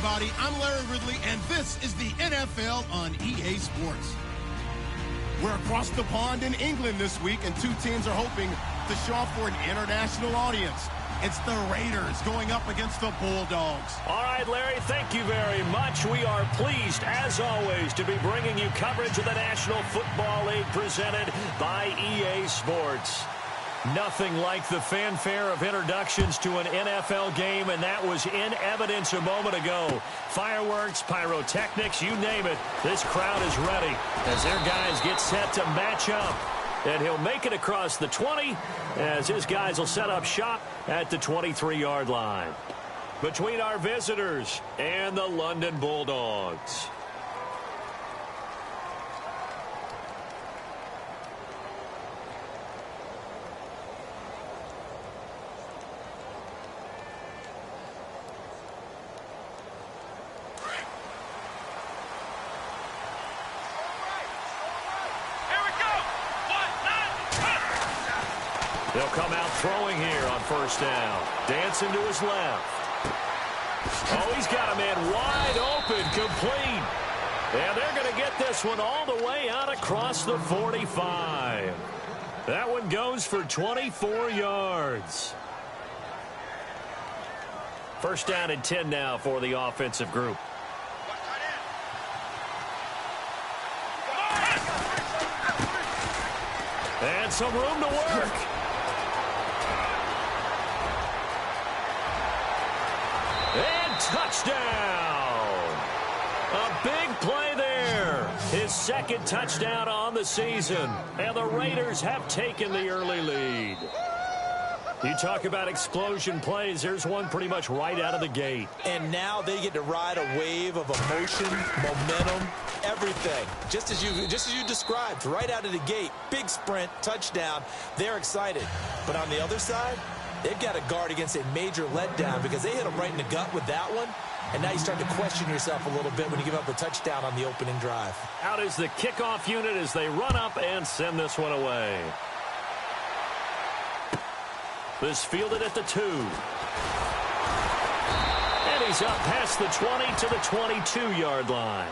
everybody. I'm Larry Ridley, and this is the NFL on EA Sports. We're across the pond in England this week, and two teams are hoping to show off for an international audience. It's the Raiders going up against the Bulldogs. All right, Larry, thank you very much. We are pleased, as always, to be bringing you coverage of the National Football League presented by EA Sports. Nothing like the fanfare of introductions to an NFL game, and that was in evidence a moment ago. Fireworks, pyrotechnics, you name it, this crowd is ready as their guys get set to match up. And he'll make it across the 20 as his guys will set up shop at the 23-yard line. Between our visitors and the London Bulldogs. They'll come out throwing here on first down. Dancing to his left. Oh, he's got a man wide open, complete. And they're going to get this one all the way out across the 45. That one goes for 24 yards. First down and 10 now for the offensive group. And some room to work. And touchdown! A big play there. His second touchdown on the season. And the Raiders have taken the early lead. You talk about explosion plays. There's one pretty much right out of the gate. And now they get to ride a wave of emotion, momentum, everything. Just as you described, right out of the gate. Big sprint, touchdown. They're excited. But on the other side, they've got to guard against a major letdown because they hit them right in the gut with that one. And now you start to question yourself a little bit when you give up a touchdown on the opening drive. Out is the kickoff unit as they run up and send this one away. This fielded at the 2. And he's up past the 20 to the 22-yard line.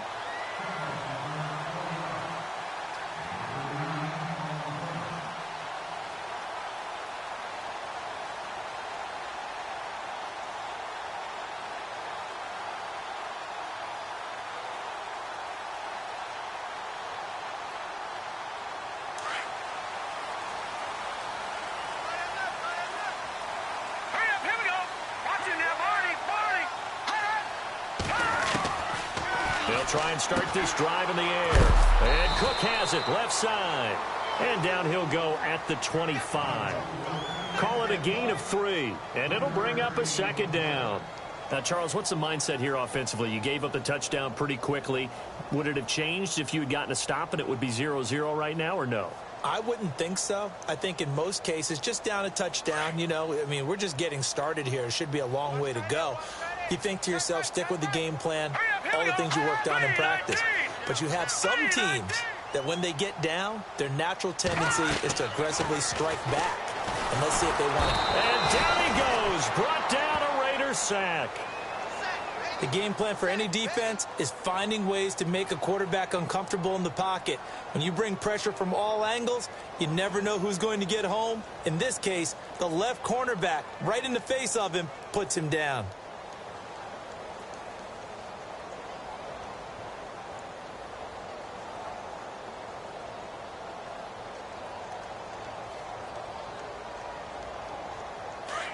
Try and start this drive in the air. And Cook has it left side. And down he'll go at the 25. Call it a gain of 3. And it'll bring up a second down. Now, Charles, what's the mindset here offensively? You gave up the touchdown pretty quickly. Would it have changed if you had gotten a stop and it would be 0-0 right now, or no? I wouldn't think so. I think in most cases, just down a touchdown, you know, I mean, we're just getting started here. It should be a long way to go. You think to yourself, stick with the game plan, all the things you worked on in practice. But you have some teams that when they get down, their natural tendency is to aggressively strike back. And let's see if they want it. And down he goes. Brought down a Raiders sack. The game plan for any defense is finding ways to make a quarterback uncomfortable in the pocket. When you bring pressure from all angles, you never know who's going to get home. In this case, the left cornerback, right in the face of him, puts him down.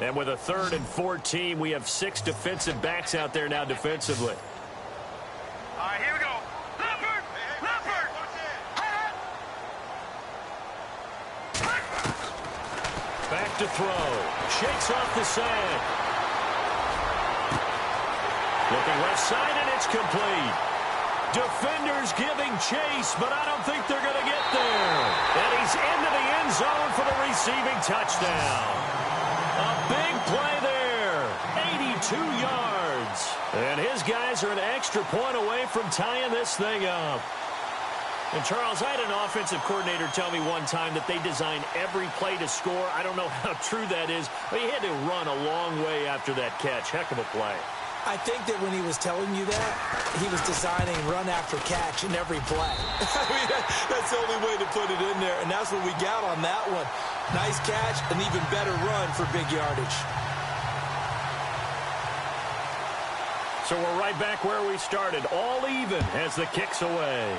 And with a 3rd and 14, we have 6 defensive backs out there now defensively. All right, here we go. Leopard! Leopard! Back to throw. Shakes off the sack. Looking left side, and it's complete. Defenders giving chase, but I don't think they're going to get there. And he's into the end zone for the receiving touchdown. A big play there. 82 yards. And his guys are an extra point away from tying this thing up. And, Charles, I had an offensive coordinator tell me one time that they design every play to score. I don't know how true that is, but he had to run a long way after that catch. Heck of a play. I think that when he was telling you that, he was designing run after catch in every play. I mean, that's the only way to put it in there, and that's what we got on that one. Nice catch, an even better run for big yardage. So we're right back where we started, all even as the kick's away.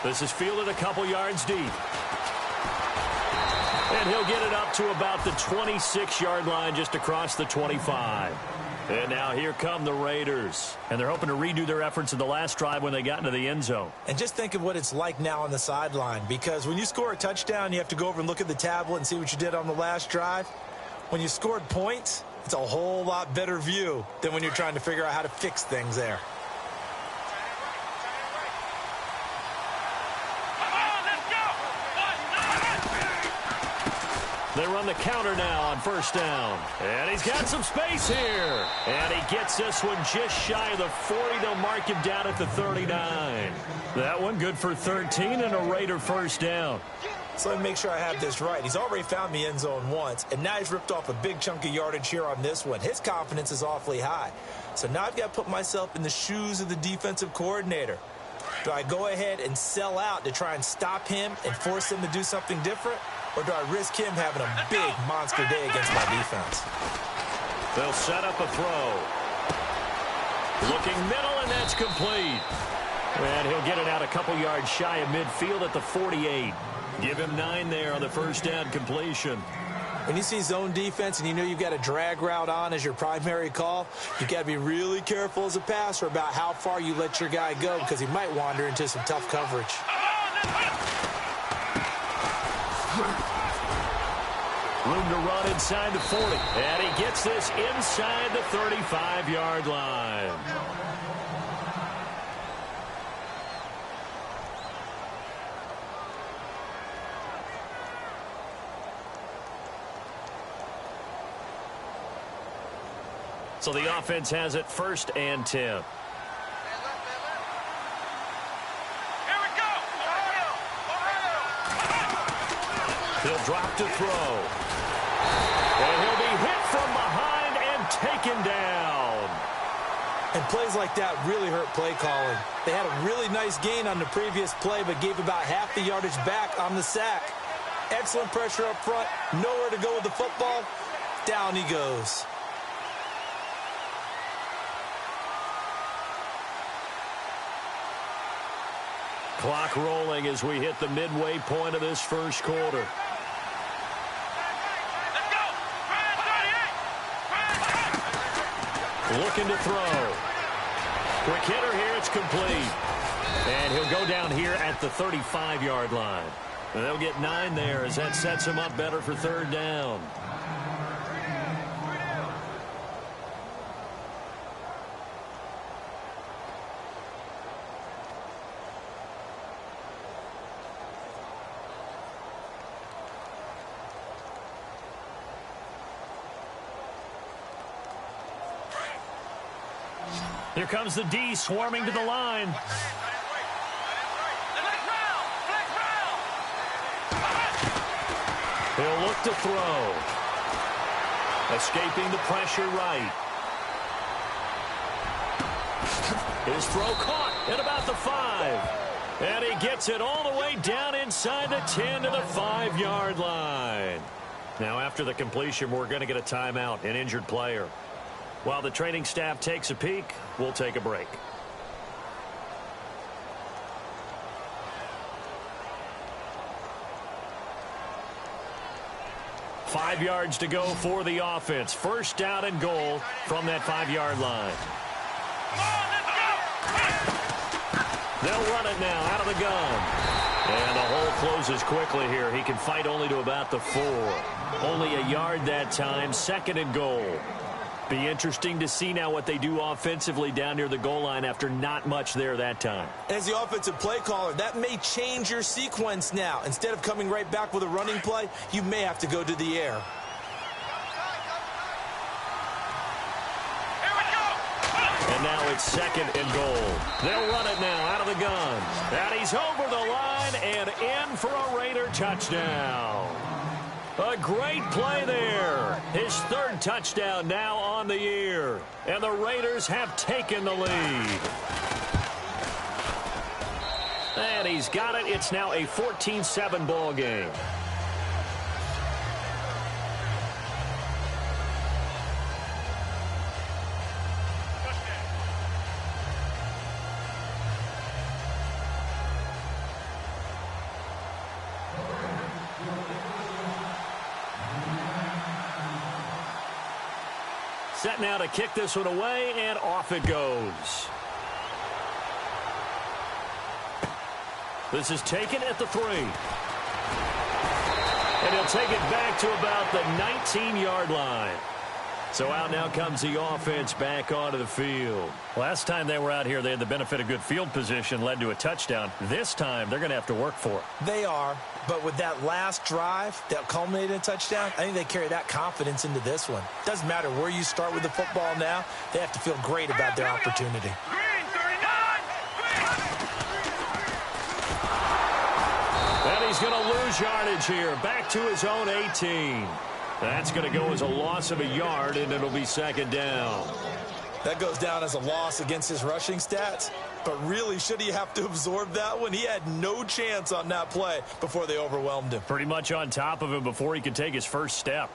This is fielded a couple yards deep. And he'll get it up to about the 26-yard line, just across the 25. And now here come the Raiders. And they're hoping to redo their efforts in the last drive when they got into the end zone. And just think of what it's like now on the sideline, because when you score a touchdown, you have to go over and look at the tablet and see what you did on the last drive. When you scored points, it's a whole lot better view than when you're trying to figure out how to fix things there. They run the counter now on first down. And he's got some space here. And he gets this one just shy of the 40. They'll mark him down at the 39. That one good for 13 and a Raider first down. So let me make sure I have this right. He's already found the end zone once, and now he's ripped off a big chunk of yardage here on this one. His confidence is awfully high. So now I've got to put myself in the shoes of the defensive coordinator. Do I go ahead and sell out to try and stop him and force him to do something different? Or do I risk him having a big monster day against my defense? They'll set up a throw. Looking middle, and that's complete. And he'll get it out a couple yards shy of midfield at the 48. Give him 9 there on the first down completion. When you see zone defense and you know you've got a drag route on as your primary call, you've got to be really careful as a passer about how far you let your guy go, because he might wander into some tough coverage. Room to run inside the 40. And he gets this inside the 35-yard line. So the offense has it 1st and 10. Here we go. He'll drop to throw. And he'll be hit from behind and taken down. And plays like that really hurt play calling. They had a really nice gain on the previous play, but gave about half the yardage back on the sack. Excellent pressure up front. Nowhere to go with the football. Down he goes. Clock rolling as we hit the midway point of this first quarter. Let's go. Looking to throw. Quick hitter here. It's complete. And he'll go down here at the 35-yard line. And they'll get 9 there as that sets him up better for 3rd down. Here comes the D swarming to the line. He'll look to throw. Escaping the pressure right. His throw caught at about the 5. And he gets it all the way down inside the 10 to the 5-yard line. Now after the completion, we're going to get a timeout, an injured player. While the training staff takes a peek, we'll take a break. Five yards to go for the offense. 1st down and goal from that 5-yard line. They'll run it now out of the gun. And the hole closes quickly here. He can fight only to about the 4. Only a yard that time. 2nd and goal. Be interesting to see now what they do offensively down near the goal line after not much there that time. As the offensive play caller, that may change your sequence now. Instead of coming right back with a running play, you may have to go to the air. And now it's 2nd and goal. They'll run it now out of the gun. And he's over the line and in for a Raider touchdown. A great play there. His third touchdown now on the year. And the Raiders have taken the lead. And he's got it. It's now a 14-7 ball game. Set now to kick this one away, and off it goes. This is taken at the 3. And he'll take it back to about the 19-yard line. So out now comes the offense back onto the field. Last time they were out here, they had the benefit of good field position, led to a touchdown. This time, they're going to have to work for it. They are, but with that last drive that culminated in a touchdown, I think they carry that confidence into this one. Doesn't matter where you start with the football now, they have to feel great about their opportunity. And he's going to lose yardage here, back to his own 18. That's going to go as a loss of a yard, and it'll be second down. That goes down as a loss against his rushing stats. But really, should he have to absorb that one? He had no chance on that play before they overwhelmed him. Pretty much on top of him before he could take his first step.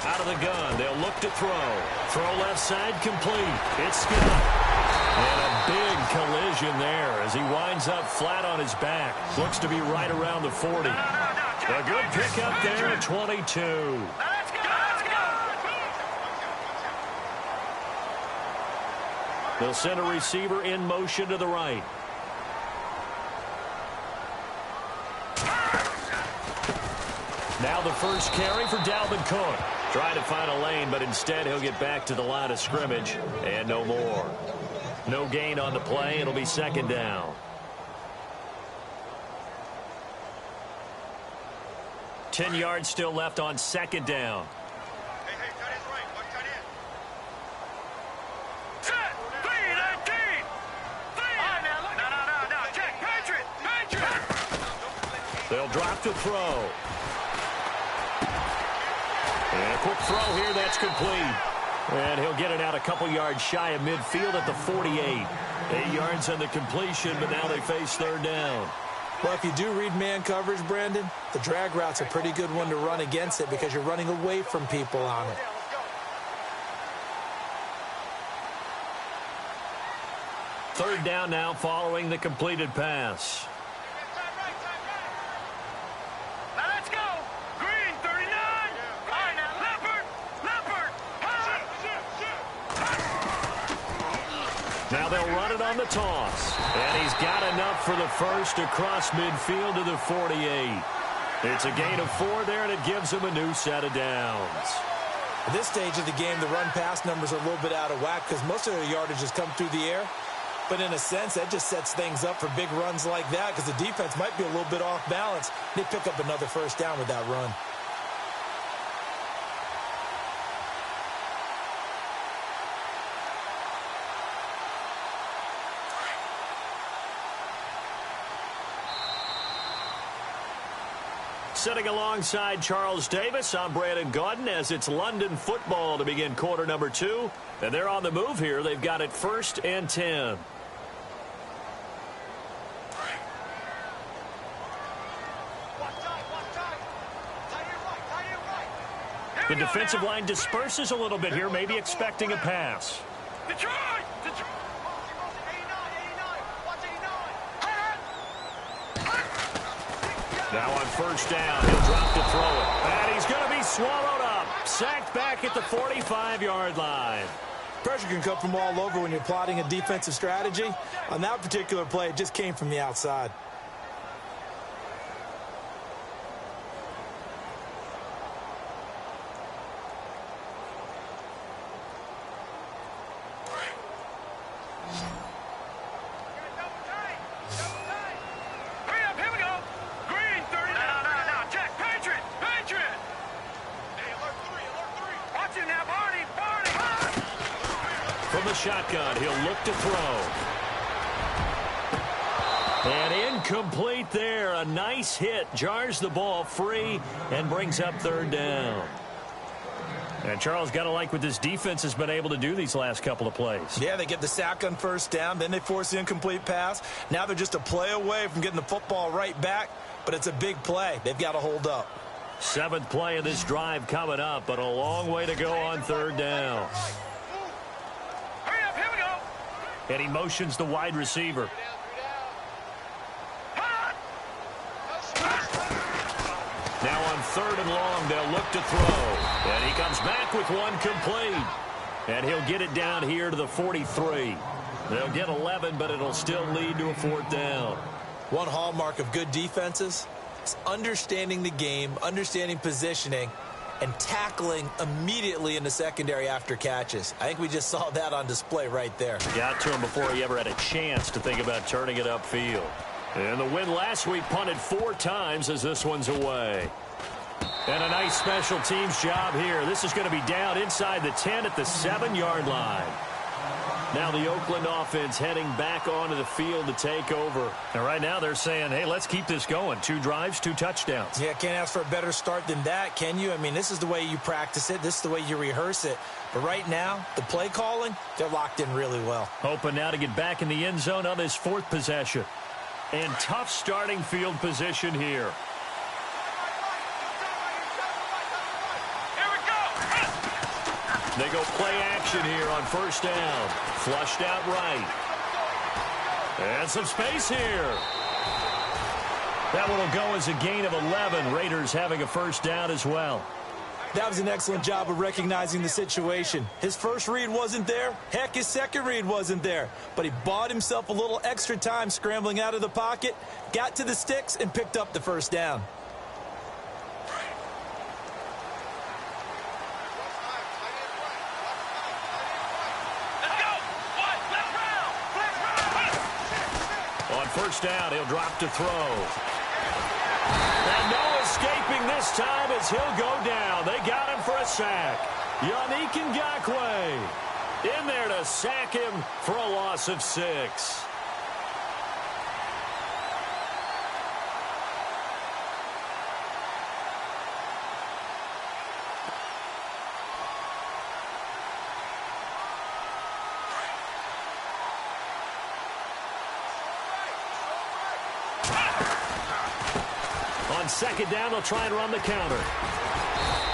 Out of the gun, they'll look to throw. Throw left side complete. It's Scott. And a big collision there as he winds up flat on his back. Looks to be right around the 40. A good pickup there at 22. They'll send a receiver in motion to the right. Now the first carry for Dalvin Cook. Trying to find a lane, but instead he'll get back to the line of scrimmage. And no more. No gain on the play. It'll be second down. 10 yards still left on second down. Hey, tight end right. Watch tight end. Set. Lead and deep. Lead. No. Check. Patriot. They'll drop to throw. And a quick throw here. That's complete. And he'll get it out a couple yards shy of midfield at the 48. 8 yards on the completion, but now they face third down. Well, if you do read man coverage, Brandon, the drag route's a pretty good one to run against it because you're running away from people on it. Third down now following the completed pass. Let's go. Green 39. Leopard. Now they'll run it on the toss. And he's got enough for the first across midfield to the 48. It's a gain of 4 there, and it gives him a new set of downs. At this stage of the game, the run-pass numbers are a little bit out of whack because most of their yardage has come through the air. But in a sense, that just sets things up for big runs like that because the defense might be a little bit off balance. They pick up another first down with that run. Sitting alongside Charles Davis, I'm Brandon Gaudin as it's London football to begin quarter number 2. And they're on the move here. They've got it 1st and 10. The defensive line disperses a little bit here, maybe expecting a pass. Detroit. Now on first down, he'll drop to throw it. And he's going to be swallowed up. Sacked back at the 45-yard line. Pressure can come from all over when you're plotting a defensive strategy. On that particular play, it just came from the outside. the shotgun. He'll look to throw. And incomplete there. A nice hit. Jars the ball free and brings up third down. And Charles, got to like what this defense has been able to do these last couple of plays. Yeah, they get the sack on first down. Then they force the incomplete pass. Now they're just a play away from getting the football right back. But it's a big play. They've got to hold up. 7th play of this drive coming up, but a long way to go on third down. Hurry up, here we go. And he motions the wide receiver. Now on 3rd and long, they'll look to throw. And he comes back with one complete. And he'll get it down here to the 43. They'll get 11, but it'll still lead to a 4th down. One hallmark of good defenses is understanding the game, understanding positioning, and tackling immediately in the secondary after catches. I think we just saw that on display right there. Got to him before he ever had a chance to think about turning it upfield. And the win last week punted 4 times as this one's away. And a nice special teams job here. This is going to be down inside the 10 at the 7-yard line. Now the Oakland offense heading back onto the field to take over. And right now they're saying, hey, let's keep this going. 2 drives, 2 touchdowns. Yeah, can't ask for a better start than that, can you? I mean, this is the way you practice it. This is the way you rehearse it. But right now, the play calling, they're locked in really well. Hoping now to get back in the end zone on this 4th possession. And tough starting field position here. They go play action here on first down. Flushed out right. And some space here. That one will go as a gain of 11. Raiders having a first down as well. That was an excellent job of recognizing the situation. His first read wasn't there. Heck, his second read wasn't there. But he bought himself a little extra time scrambling out of the pocket, got to the sticks, and picked up the first down. First down, he'll drop to throw. And no escaping this time as he'll go down. They got him for a sack. Yannick Ngakoue in there to sack him for a loss of 6. On second down, they'll try and run the counter.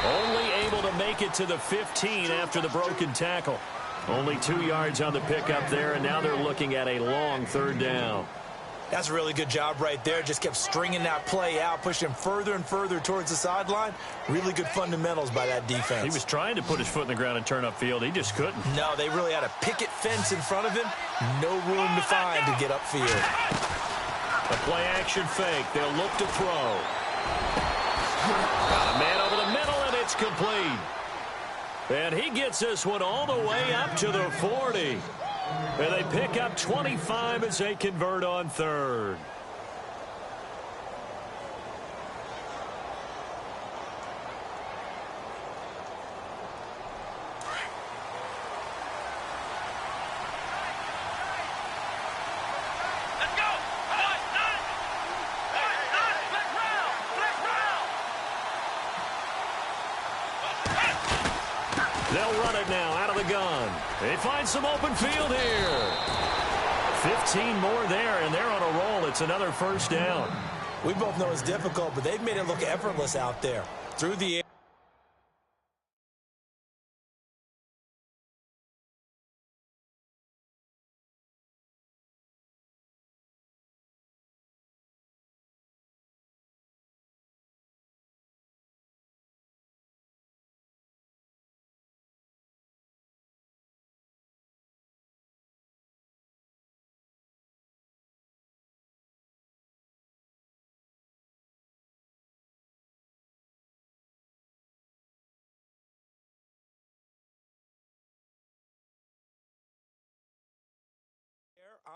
Only able to make it to the 15 after the broken tackle. Only 2 yards on the pickup there, and now they're looking at a long 3rd down. That's a really good job right there. Just kept stringing that play out, pushing him further and further towards the sideline. Really good fundamentals by that defense. He was trying to put his foot in the ground and turn upfield. He just couldn't. No, they really had a picket fence in front of him. No room to find to get upfield. A play-action fake. They'll look to throw. Got a man over the middle, and it's complete. And he gets this one all the way up to the 40. And they pick up 25 as they convert on 3rd. They'll run it now out of the gun. They find some open field here. 15 more there, and they're on a roll. It's another first down. We both know it's difficult, but they've made it look effortless out there. Through the air.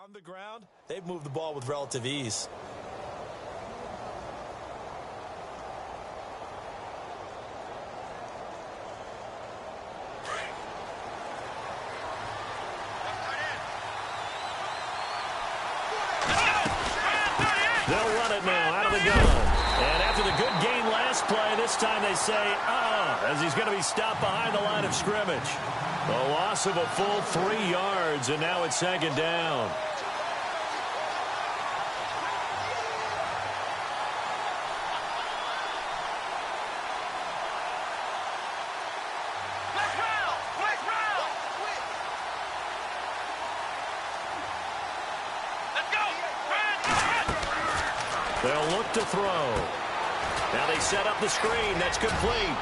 On the ground, they've moved the ball with relative ease. run it now out of the gun. And after the good game last play, this time they say, as he's going to be stopped behind the line of scrimmage. A loss of a full 3 yards, and now it's second down. They'll look to throw. Now they set up the screen. That's complete.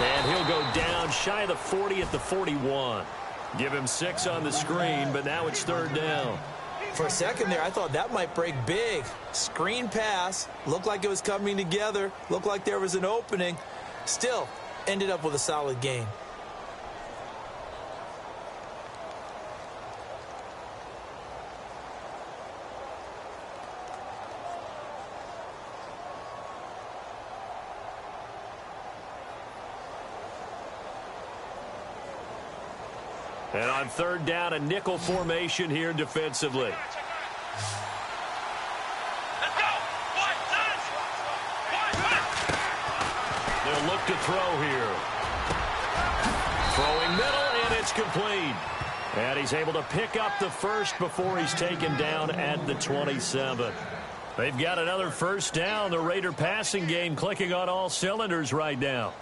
And he'll go down shy of the 40 at the 41. Give him 6 on the screen, but now it's third down. For a second there, I thought that might break big. Screen pass. Looked like it was coming together. Looked like there was an opening. Still, ended up with a solid gain. And on third down, a nickel formation here defensively. They'll look to throw here. Throwing middle, and it's complete. And he's able to pick up the first before he's taken down at the 27. They've got another first down. The Raider passing game clicking on all cylinders right now.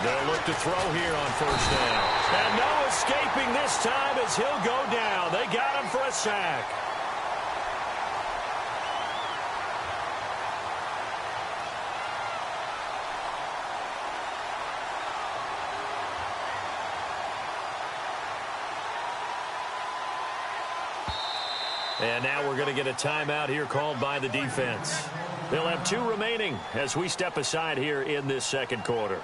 They'll look to throw here on first down. And no escaping this time as he'll go down. They got him for a sack. And now we're going to get a timeout here called by the defense. They'll have 2 remaining as we step aside here in this second quarter.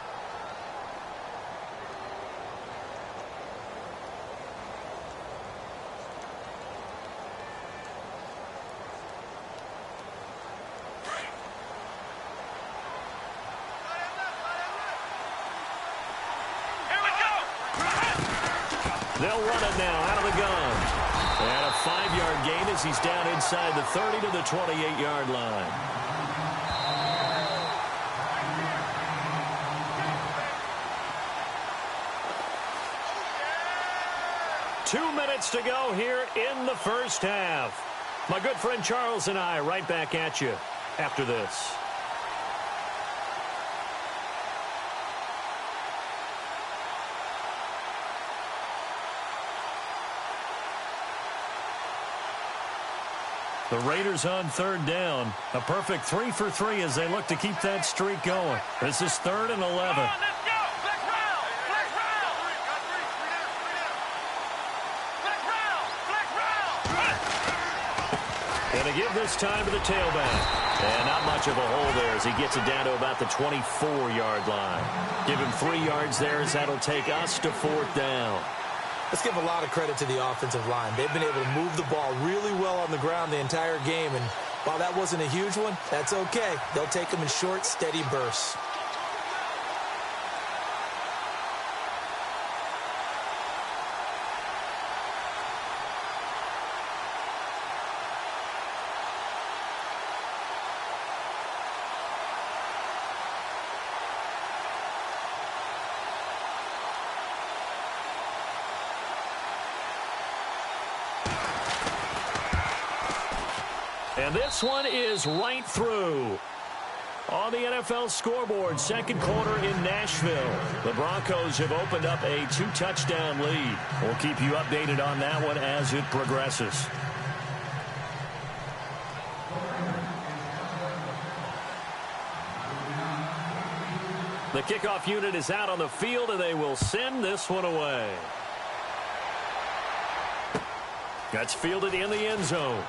They'll run it now out of the gun. And a 5-yard gain as he's down inside the 30 to the 28-yard line. Two minutes to go here in the first half. My good friend Charles and I right back at you after this. The Raiders on third down. A perfect 3 for 3 as they look to keep that streak going. This is 3rd and 11. Going to give this time to the tailback. And not much of a hole there as he gets it down to about the 24-yard line. Give him 3 yards there as that'll take us to 4th down. Let's give a lot of credit to the offensive line. They've been able to move the ball really well on the ground the entire game. And while that wasn't a huge one, that's okay. They'll take them in short, steady bursts. And this one is right through. On the NFL scoreboard, second quarter in Nashville. The Broncos have opened up a 2-touchdown lead. We'll keep you updated on that one as it progresses. The kickoff unit is out on the field, and they will send this one away. That's fielded in the end zone.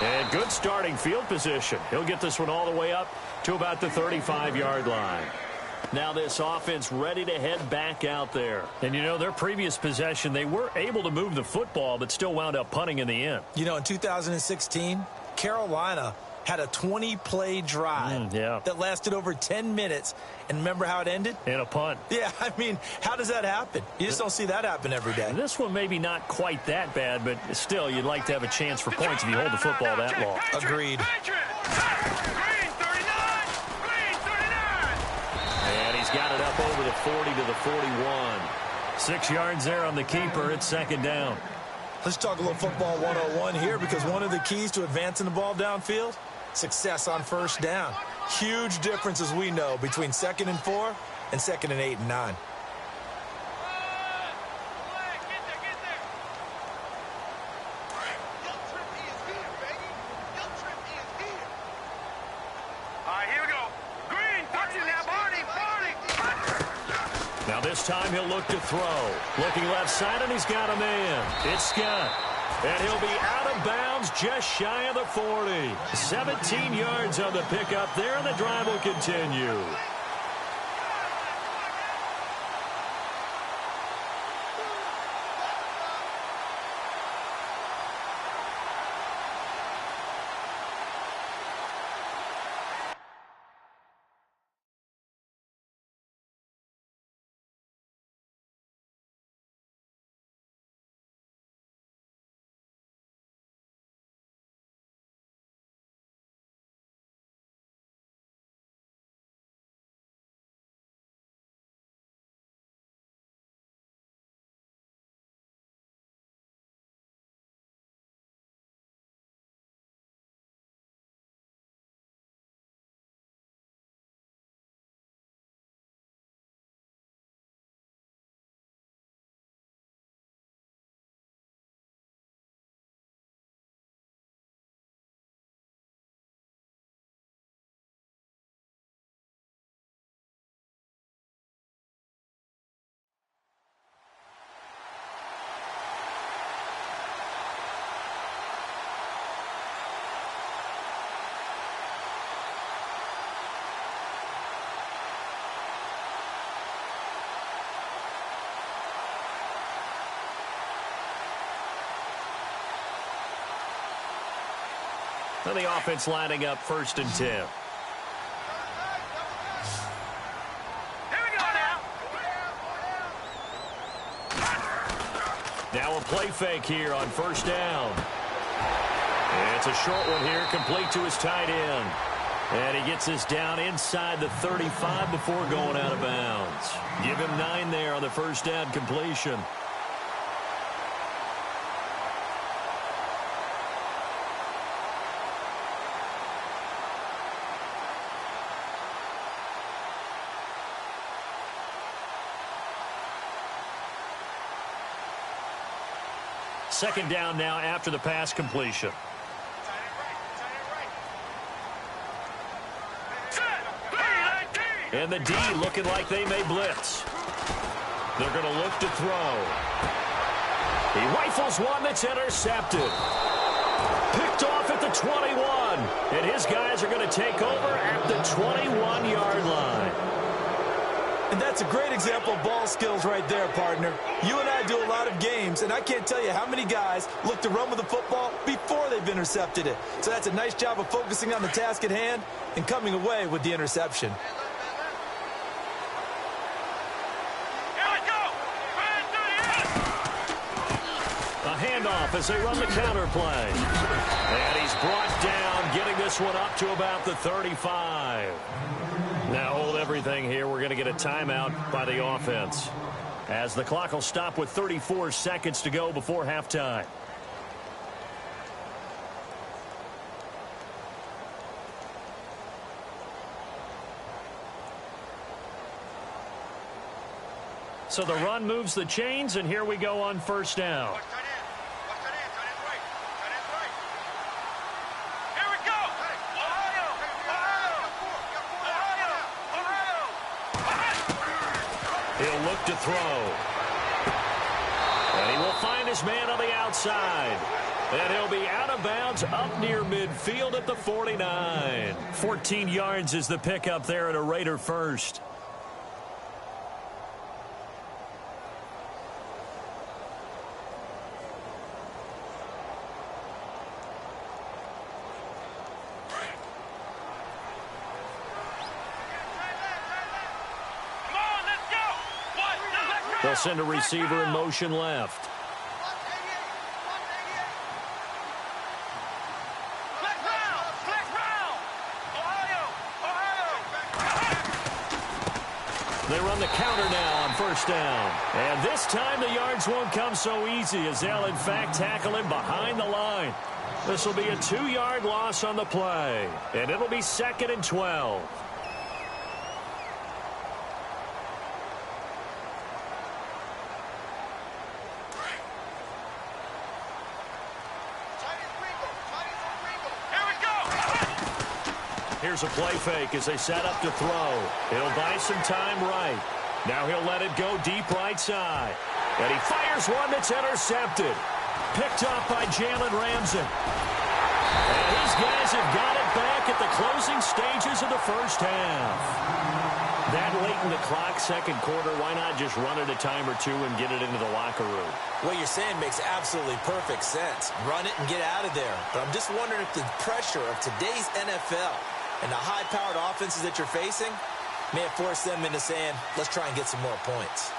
And good starting field position. He'll get this one all the way up to about the 35-yard line. Now this offense ready to head back out there. And, you know, their previous possession, they were able to move the football but still wound up punting in the end. You know, in 2016, Carolina had a 20-play drive that lasted over 10 minutes. And remember how it ended? In a punt. Yeah, I mean, how does that happen? You just don't see that happen every day. This one maybe not quite that bad, but still, you'd like to have a chance for points if you hold the football that long. Agreed. And he's got it up over the 40 to the 41. 6 yards there on the keeper. It's second down. Let's talk a little football 101 here, because one of the keys to advancing the ball downfield, success on first down. Huge difference, as we know, between 2nd and 4 and 2nd and 8 and 9. Now this time he'll look to throw. Looking left side, and he's got a man. It's Scott. And he'll be out of bounds just shy of the 40. 17 yards on the pickup there, and the drive will continue. So the offense lining up 1st and 10. Here we go now. Now a play fake here on 1st down. And it's a short one here, complete to his tight end. And he gets this down inside the 35 before going out of bounds. Give him 9 there on the 1st down completion. Second down now after the pass completion. And the D looking like they may blitz. They're going to look to throw. He rifles one that's intercepted. Picked off at the 21. And his guys are going to take over at the 21-yard line. And that's a great example of ball skills right there, partner. You and I do a lot of games, and I can't tell you how many guys look to run with the football before they've intercepted it. So that's a nice job of focusing on the task at hand and coming away with the interception. A handoff as they run the counter play. And he's brought down, getting this one up to about the 35. Now hold everything here. We're going to get a timeout by the offense, as the clock will stop with 34 seconds to go before halftime. So the run moves the chains, and here we go on 1st down. He'll look to throw. And he will find his man on the outside. And he'll be out of bounds up near midfield at the 49. 14 yards is the pickup there at a Raider first. They'll send a receiver in motion left. They run the counter now on first down. And this time the yards won't come so easy as they'll, in fact, tackle him behind the line. This will be a 2-yard loss on the play. And it'll be 2nd and 12. Here's a play fake as they set up to throw. He'll buy some time right. Now he'll let it go deep right side. And he fires one that's intercepted. Picked off by Jalen Ramsey. And these guys have got it back at the closing stages of the first half. That late in the clock, second quarter, why not just run it a time or two and get it into the locker room? What you're saying makes absolutely perfect sense. Run it and get out of there. But I'm just wondering if the pressure of today's NFL and the high-powered offenses that you're facing may have forced them into saying, let's try and get some more points.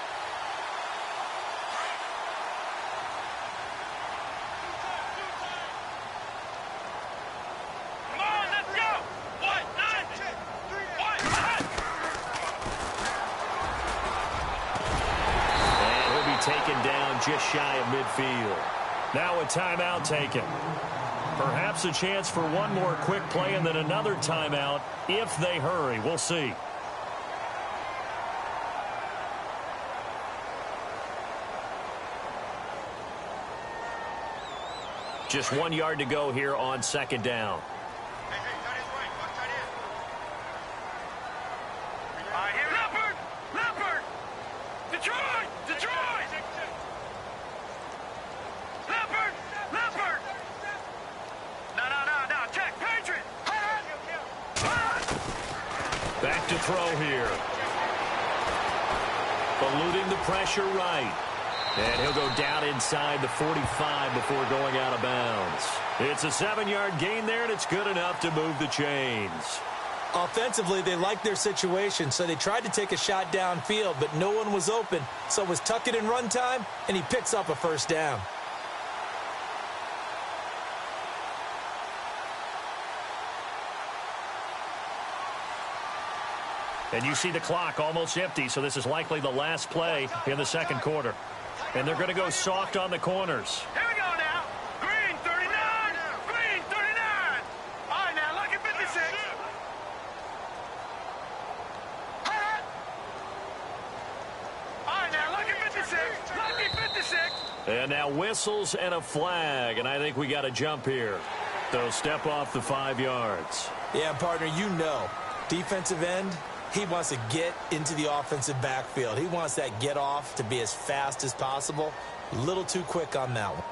Come on, let's go! 1, 9, 3, 1. And he'll be taken down just shy of midfield. Now a timeout taken. Perhaps a chance for one more quick play and then another timeout if they hurry. We'll see. Just 1 yard to go here on second down. Here, Leopard! Leopard! Detroit! Detroit! Leopard! Leopard! No. Check, Patriot! Back to throw here. Eluding the pressure right. And he'll go down inside the 45 before going out of bounds. It's a 7-yard gain there, and it's good enough to move the chains. Offensively, they liked their situation, so they tried to take a shot downfield, but no one was open. So it was tuck it in run time, and he picks up a first down. And you see the clock almost empty, so this is likely the last play in the second quarter. And they're going to go soft on the corners. Here we go now. Green 39. Green 39. All right, now, lucky 56. All right, now, lucky 56. Lucky 56. And now whistles and a flag, and I think we got a jump here. They'll step off the 5 yards. Yeah, partner, you know, defensive end, he wants to get into the offensive backfield. He wants that get off to be as fast as possible. A little too quick on that one.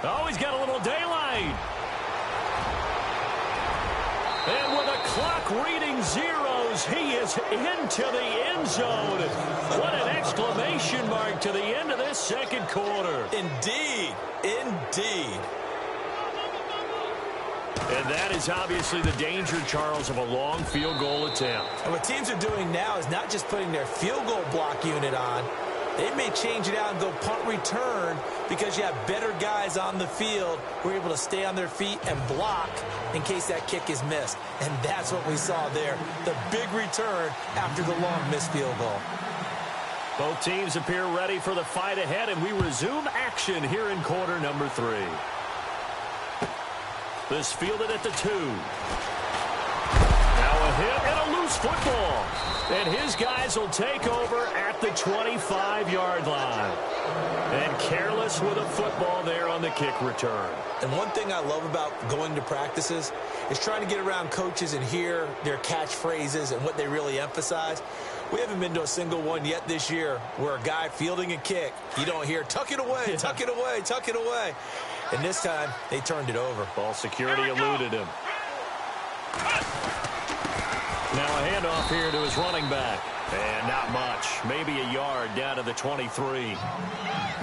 Oh, he's got a little daylight. And with a clock reading zeros, he is into the end zone. What an exclamation mark to the end of this second quarter. Indeed. Indeed. And that is obviously the danger, Charles, of a long field goal attempt. And what teams are doing now is not just putting their field goal block unit on. They may change it out and go punt return because you have better guys on the field who are able to stay on their feet and block in case that kick is missed. And that's what we saw there, the big return after the long missed field goal. Both teams appear ready for the fight ahead, and we resume action here in quarter number 3. This fielded at the 2. Now a hit and a loose football. And his guys will take over at the 25-yard line. And careless with a football there on the kick return. And one thing I love about going to practices is trying to get around coaches and hear their catchphrases and what they really emphasize. We haven't been to a single one yet this year where a guy fielding a kick, you don't hear, tuck it away, tuck it away, tuck it away. And this time, they turned it over. Ball security eluded him. Now a handoff here to his running back. And not much. Maybe a yard down to the 23.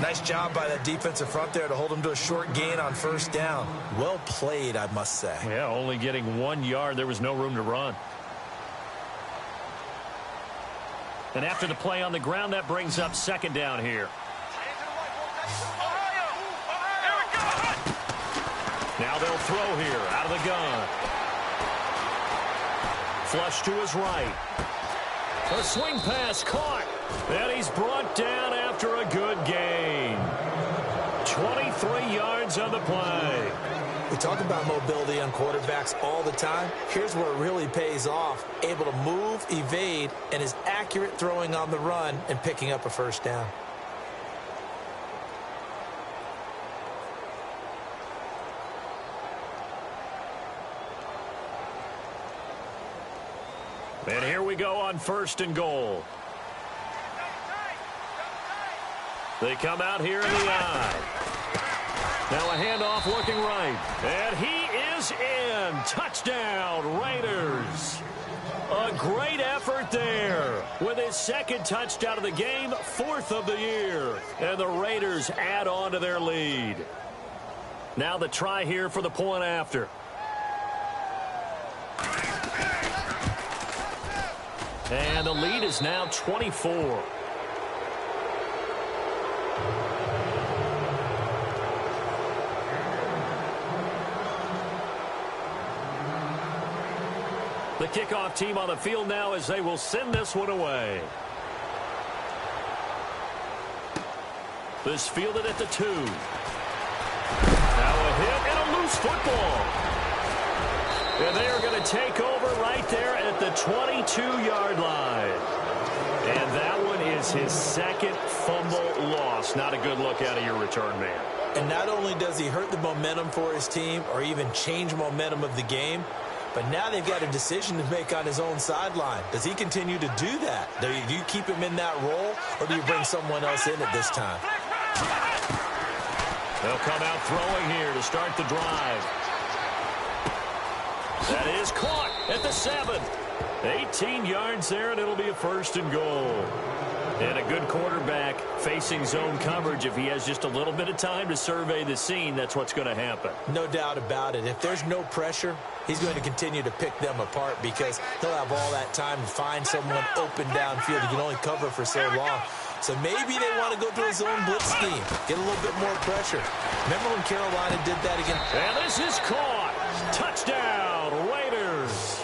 Nice job by that defensive front there to hold him to a short gain on first down. Well played, I must say. Yeah, only getting 1 yard. There was no room to run. And after the play on the ground, that brings up second down here. Now they'll throw here out of the gun. Flush to his right. A swing pass caught. And he's brought down after a good gain. 23 yards on the play. We talk about mobility on quarterbacks all the time. Here's where it really pays off. Able to move, evade, and is accurate throwing on the run and picking up a first down. And here we go on first and goal. They come out here in the eye. Now a handoff looking right. And he is in. Touchdown, Raiders. A great effort there. With his second touchdown of the game, 4th of the year. And the Raiders add on to their lead. Now the try here for the point after. And the lead is now 24. The kickoff team on the field now as they will send this one away. This fielded at the 2. Now a hit and a loose football. And they are going to take over right there at the 22-yard line. And that one is his second fumble loss. Not a good look out of your return man. And not only does he hurt the momentum for his team or even change momentum of the game, but now they've got a decision to make on his own sideline. Does he continue to do that? Do you keep him in that role, or do you bring someone else in at this time? They'll come out throwing here to start the drive. That is caught at the 7. 18 yards there, and it'll be a first and goal. And a good quarterback facing zone coverage. If he has just a little bit of time to survey the scene, that's what's going to happen. No doubt about it. If there's no pressure, he's going to continue to pick them apart because he'll have all that time to find someone open downfield. He can only cover for so long. So maybe they want to go to a zone blitz scheme, get a little bit more pressure. Remember when Carolina did that again? And this is caught. Touchdown, Raiders.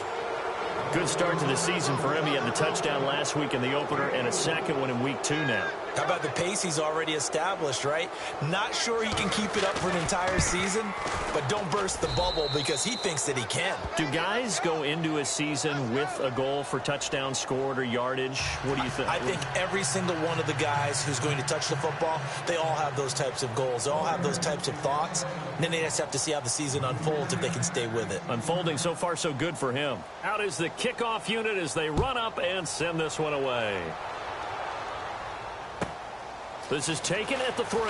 Good start to the season for him. He had the touchdown last week in the opener and a second one in week 2 now. How about the pace he's already established, right? Not sure he can keep it up for an entire season, but don't burst the bubble because he thinks that he can. Do guys go into a season with a goal for touchdown scored or yardage? What do you think? I think every single one of the guys who's going to touch the football, they all have those types of goals. They all have those types of thoughts. And then they just have to see how the season unfolds if they can stay with it. Unfolding so far so good for him. Out is the kickoff unit as they run up and send this one away. This is taken at the 3.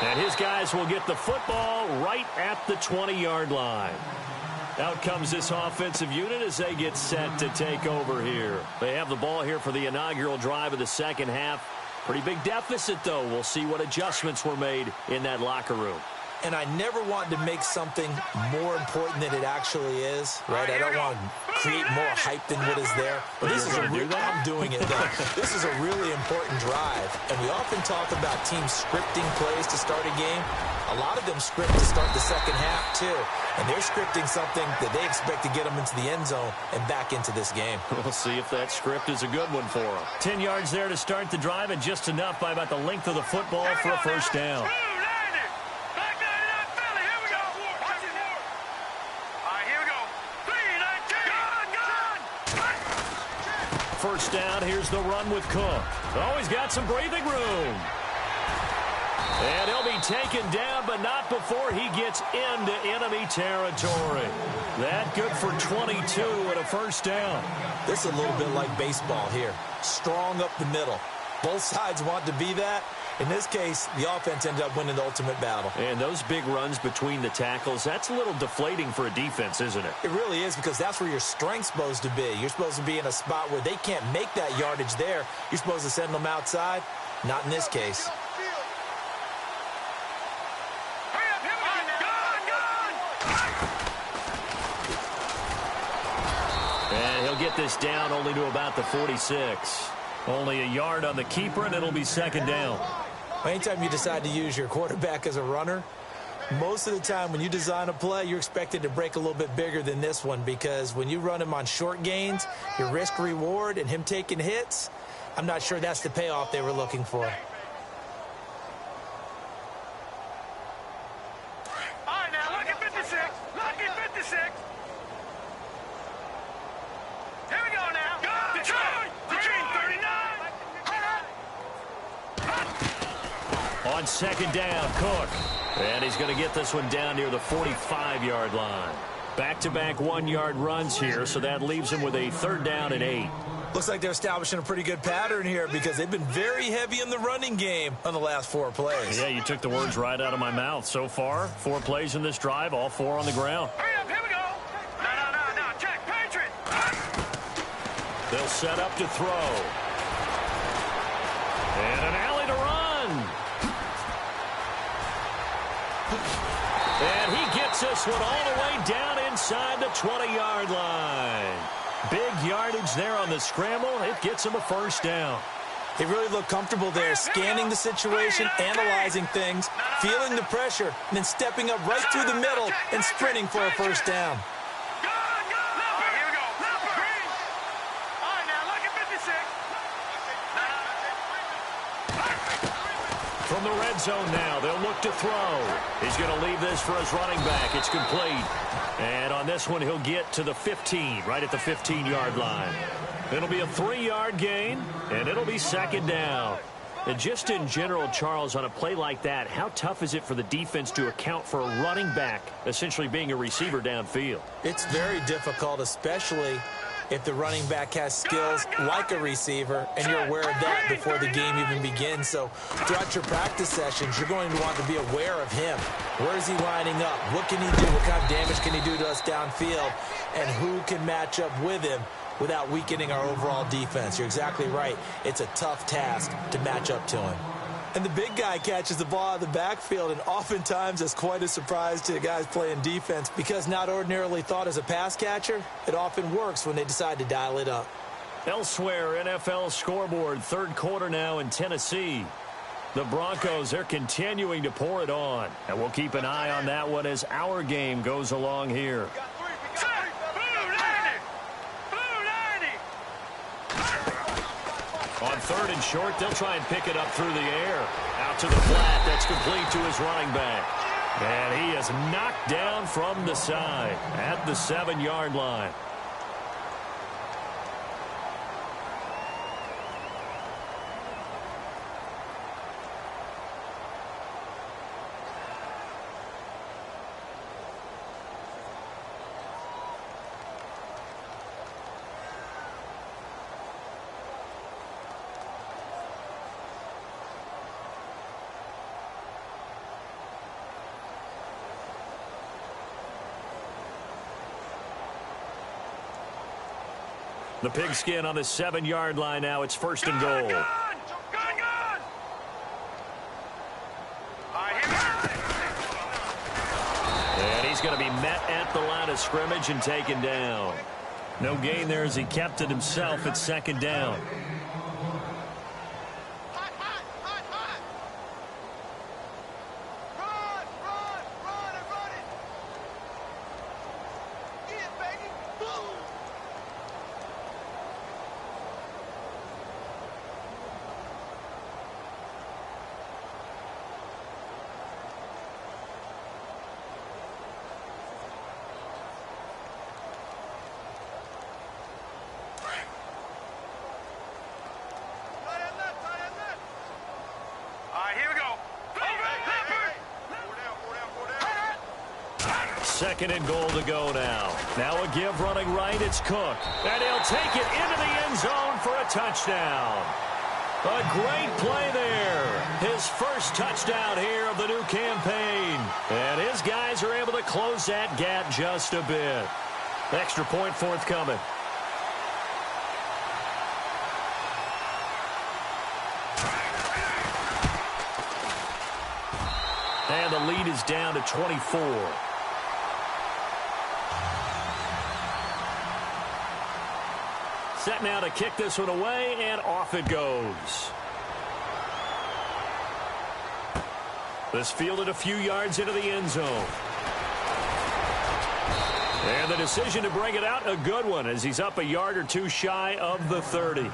And his guys will get the football right at the 20-yard line. Out comes this offensive unit as they get set to take over here. They have the ball here for the inaugural drive of the second half. Pretty big deficit, though. We'll see what adjustments were made in that locker room. And I never want to make something more important than it actually is, right? I don't want to create more hype than what is there. But this is I'm doing it, though. This is a really important drive. And we often talk about teams scripting plays to start a game. A lot of them script to start the second half, too. And they're scripting something that they expect to get them into the end zone and back into this game. We'll see if that script is a good one for them. 10 yards there to start the drive, and just enough by about the length of the football for a first down. First down, here's the run with Cook. Oh, he's got some breathing room. And he'll be taken down, but not before he gets into enemy territory. That good for 22 and a first down. This is a little bit like baseball here. Strong up the middle. Both sides want to be that. In this case, the offense ended up winning the ultimate battle. And those big runs between the tackles, that's a little deflating for a defense, isn't it? It really is, because that's where your strength's supposed to be. You're supposed to be in a spot where they can't make that yardage there. You're supposed to send them outside. Not in this case. And he'll get this down only to about the 46. Only a yard on the keeper, and it'll be second down. Anytime you decide to use your quarterback as a runner, most of the time when you design a play, you're expected to break a little bit bigger than this one, because when you run him on short gains, your risk-reward and him taking hits, I'm not sure that's the payoff they were looking for. All right, now, look at 56. Look at 56. Here we go now. Detroit! Green 39. On second down, Cook. And he's going to get this one down near the 45-yard line. Back-to-back one-yard runs here, so that leaves him with a third down and 8. Looks like they're establishing a pretty good pattern here, because they've been very heavy in the running game on the last 4 plays. Yeah, you took the words right out of my mouth. So far, 4 plays in this drive, all 4 on the ground. Hurry up, here we go. No, check, Patriot. They'll set up to throw. And an alley to run. And he gets this one all the way down inside the 20-yard line. Big yardage there on the scramble. It gets him a first down. They really look comfortable there, scanning the situation, analyzing things, feeling the pressure, and then stepping up right through the middle and sprinting for a first down. Here we go. Green. All right, now, look at 56. From the red zone now, they'll look to throw. He's going to leave this for his running back. It's complete. And on this one, he'll get to the 15, right at the 15-yard line. It'll be a 3-yard gain, and it'll be second down. And just in general, Charles, on a play like that, how tough is it for the defense to account for a running back essentially being a receiver downfield? It's very difficult, especially if the running back has skills like a receiver, and you're aware of that before the game even begins. So throughout your practice sessions, you're going to want to be aware of him. Where is he lining up? What can he do? What kind of damage can he do to us downfield? And who can match up with him without weakening our overall defense? You're exactly right. It's a tough task to match up to him. And the big guy catches the ball out of the backfield, and oftentimes that's quite a surprise to the guys playing defense, because not ordinarily thought as a pass catcher, it often works when they decide to dial it up. Elsewhere, NFL scoreboard, third quarter now in Tennessee. The Broncos, they're continuing to pour it on, and we'll keep an eye on that one as our game goes along here. On third and short, they'll try and pick it up through the air. Out to the flat, that's complete to his running back. And he is knocked down from the side at the 7-yard line. The pigskin on the 7-yard line now. It's first and goal. Gone. And he's going to be met at the line of scrimmage and taken down. No gain there as he kept it himself at second down. Second and goal to go now. Now a give running right. It's Cook. And he'll take it into the end zone for a touchdown. A great play there. His first touchdown here of the new campaign. And his guys are able to close that gap just a bit. Extra point forthcoming. And the lead is down to 24. Set now to kick this one away, and off it goes. This fielded a few yards into the end zone. And the decision to bring it out, a good one, as he's up a yard or two shy of the 30.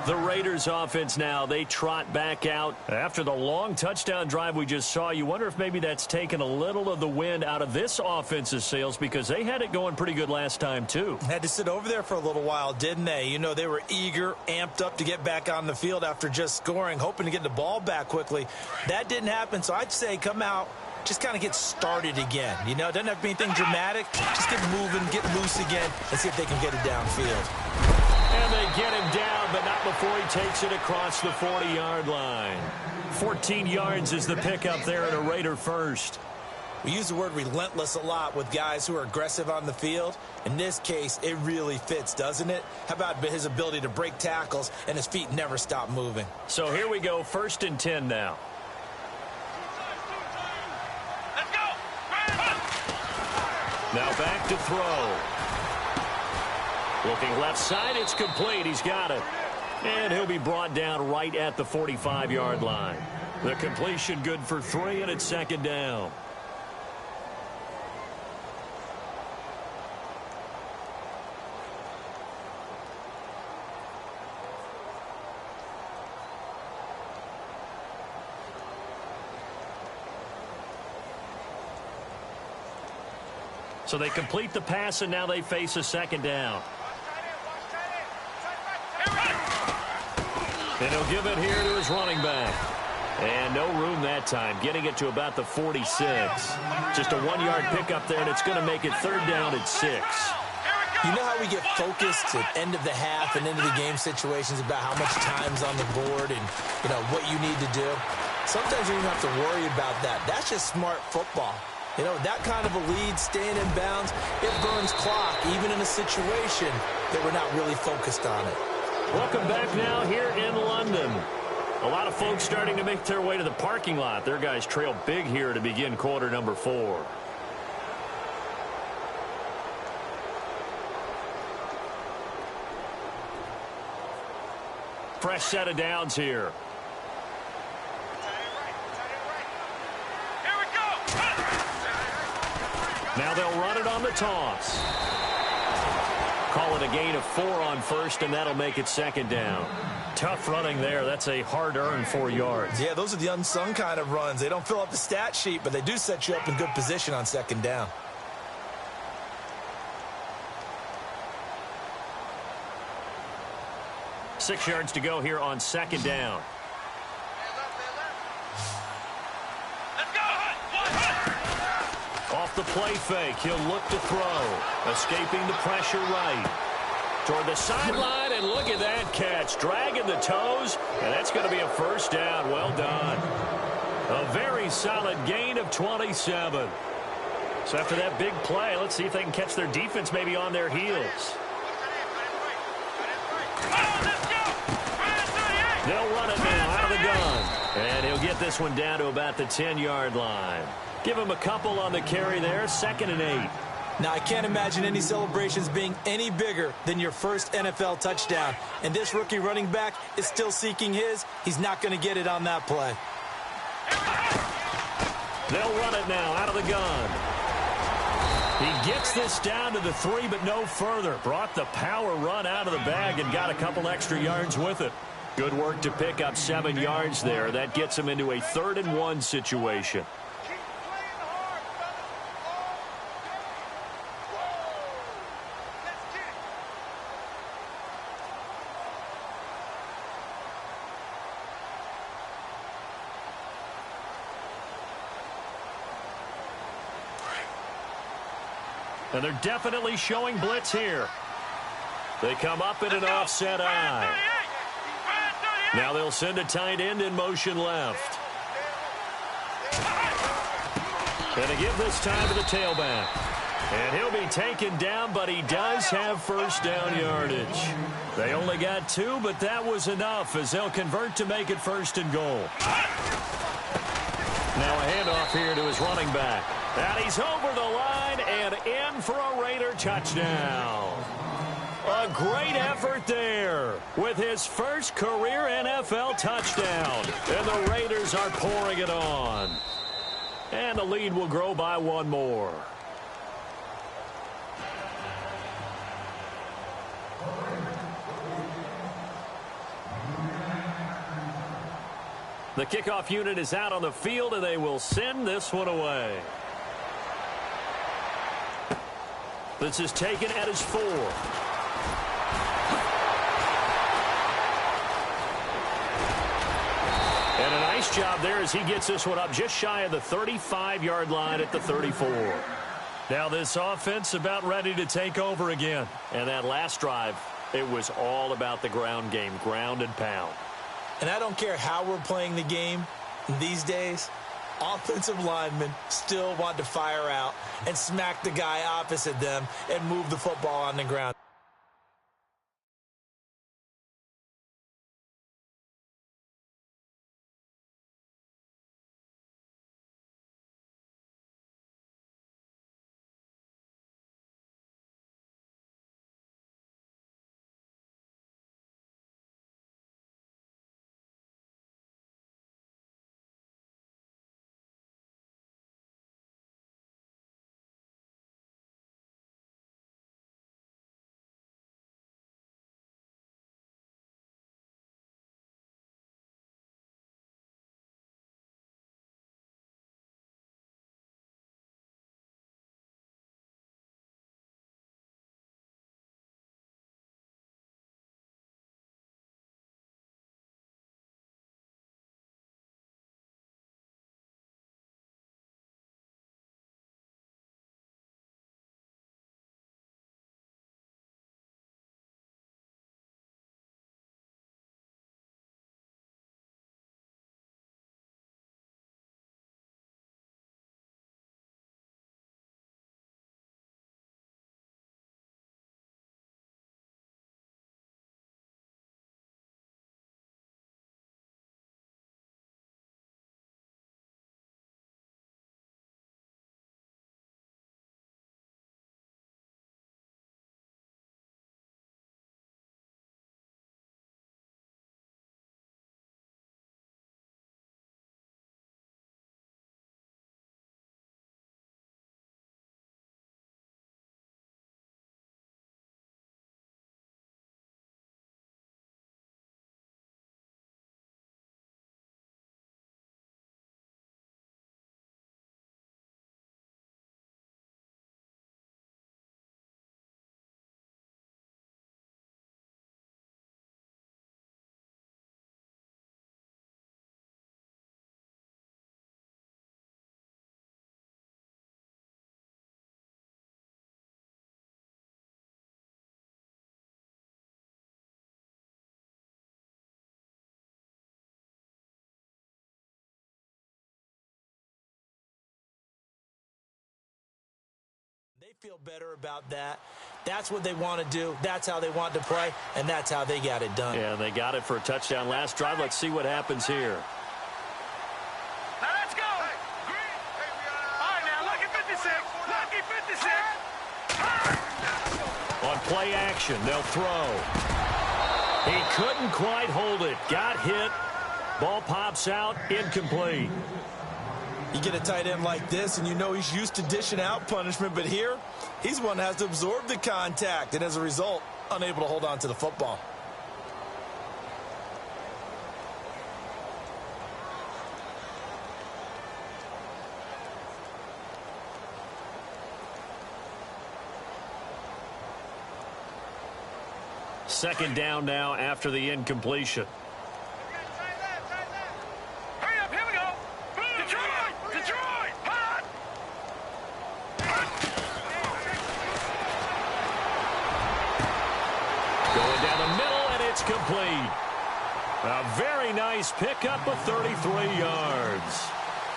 The Raiders offense now, they trot back out. After the long touchdown drive we just saw, you wonder if maybe that's taken a little of the wind out of this offense's sails, because they had it going pretty good last time too. Had to sit over there for a little while, didn't they? You know, they were eager, amped up to get back on the field after just scoring, hoping to get the ball back quickly. That didn't happen, so I'd say come out, just kind of get started again. You know, it doesn't have to be anything dramatic. Just get moving, get loose again, and see if they can get it downfield. And they get him down, but not before he takes it across the 40-yard line. 14 yards is the pickup there, and a Raider first. We use the word relentless a lot with guys who are aggressive on the field. In this case, it really fits, doesn't it? How about his ability to break tackles and his feet never stop moving? So here we go, 1st and 10 now. Let's go. Now back to throw. Looking left side, it's complete. He's got it. And he'll be brought down right at the 45-yard line. The completion good for 3, and it's 2nd down. So they complete the pass, and now they face a 2nd down. And he'll give it here to his running back. And no room that time, getting it to about the 46. Just a 1-yard pickup there, and it's going to make it 3rd down at 6. You know how we get focused at end of the half and into the game situations about how much time's on the board and, you know, what you need to do? Sometimes you don't have to worry about that. That's just smart football. You know, that kind of a lead, staying in bounds, it burns clock, even in a situation that we're not really focused on it. Welcome back now here in London. A lot of folks starting to make their way to the parking lot. Their guys trail big here to begin quarter number 4. Fresh set of downs here. Here we go. Now they'll run it on the toss. Call it a gain of 4 on 1st, and that'll make it 2nd down. Tough running there. That's a hard-earned 4 yards. Yeah, those are the unsung kind of runs. They don't fill up the stat sheet, but they do set you up in good position on 2nd down. Six yards to go here on 2nd down. Off the play fake, he'll look to throw. Escaping the pressure right. Toward the sideline, and look at that catch. Dragging the toes, and that's going to be a 1st down. Well done. A very solid gain of 27. So after that big play, let's see if they can catch their defense maybe on their heels. They'll run it now out of the gun. And he'll get this one down to about the 10-yard line. Give him a couple on the carry there, 2nd and 8. Now, I can't imagine any celebrations being any bigger than your first NFL touchdown. And this rookie running back is still seeking his. He's not going to get it on that play. They'll run it now out of the gun. He gets this down to the 3, but no further. Brought the power run out of the bag and got a couple extra yards with it. Good work to pick up 7 yards there. That gets him into a 3rd and 1 situation. And they're definitely showing blitz here. They come up in an offset eye. Now they'll send a tight end in motion left. And to give this time to the tailback. And he'll be taken down, but he does have first down yardage. They only got 2, but that was enough as they'll convert to make it 1st and goal. Now a handoff here to his running back. And he's over the line and in for a Raider touchdown. A great effort there with his first career NFL touchdown. And the Raiders are pouring it on. And the lead will grow by 1 more. The kickoff unit is out on the field, and they will send this one away. This is taken at his 4. And a nice job there as he gets this one up just shy of the 35-yard line at the 34. Now this offense about ready to take over again. And that last drive, it was all about the ground game, ground and pound. And I don't care how we're playing the game these days, offensive linemen still want to fire out and smack the guy opposite them and move the football on the ground. They feel better about that. That's what they want to do. That's how they want to play, and that's how they got it done. Yeah, they got it for a touchdown last drive. Let's see what happens here. Now let's go. All right, now lucky 56. Lucky 56. On play action, they'll throw. He couldn't quite hold it. Got hit. Ball pops out. Incomplete. You get a tight end like this, and you know he's used to dishing out punishment, but here, he's one that has to absorb the contact, and as a result, unable to hold on to the football. Second down now after the incompletion. Hurry up, here we go. Detroit, hot. Going down the middle, and it's complete. A very nice pickup of 33 yards.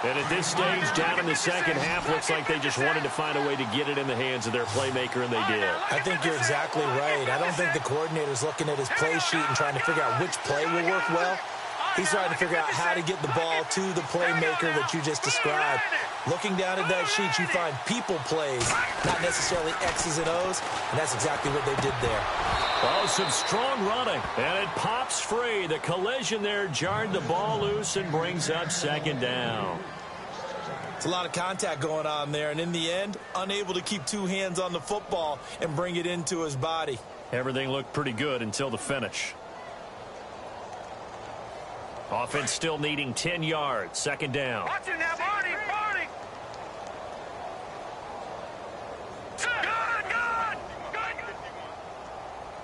And at this stage, down in the second half, looks like they just wanted to find a way to get it in the hands of their playmaker, and they did. I think you're exactly right. I don't think the coordinator's looking at his play sheet and trying to figure out which play will work well. He's trying to figure out how to get the ball to the playmaker that you just described. Looking down at that sheet, you find people plays, not necessarily X's and O's, and that's exactly what they did there. Oh, some strong running, and it pops free. The collision there jarred the ball loose and brings up second down. It's a lot of contact going on there, and in the end, unable to keep two hands on the football and bring it into his body. Everything looked pretty good until the finish. Offense still needing 10 yards. Second down. Watch it now, Barney. Barney. Good.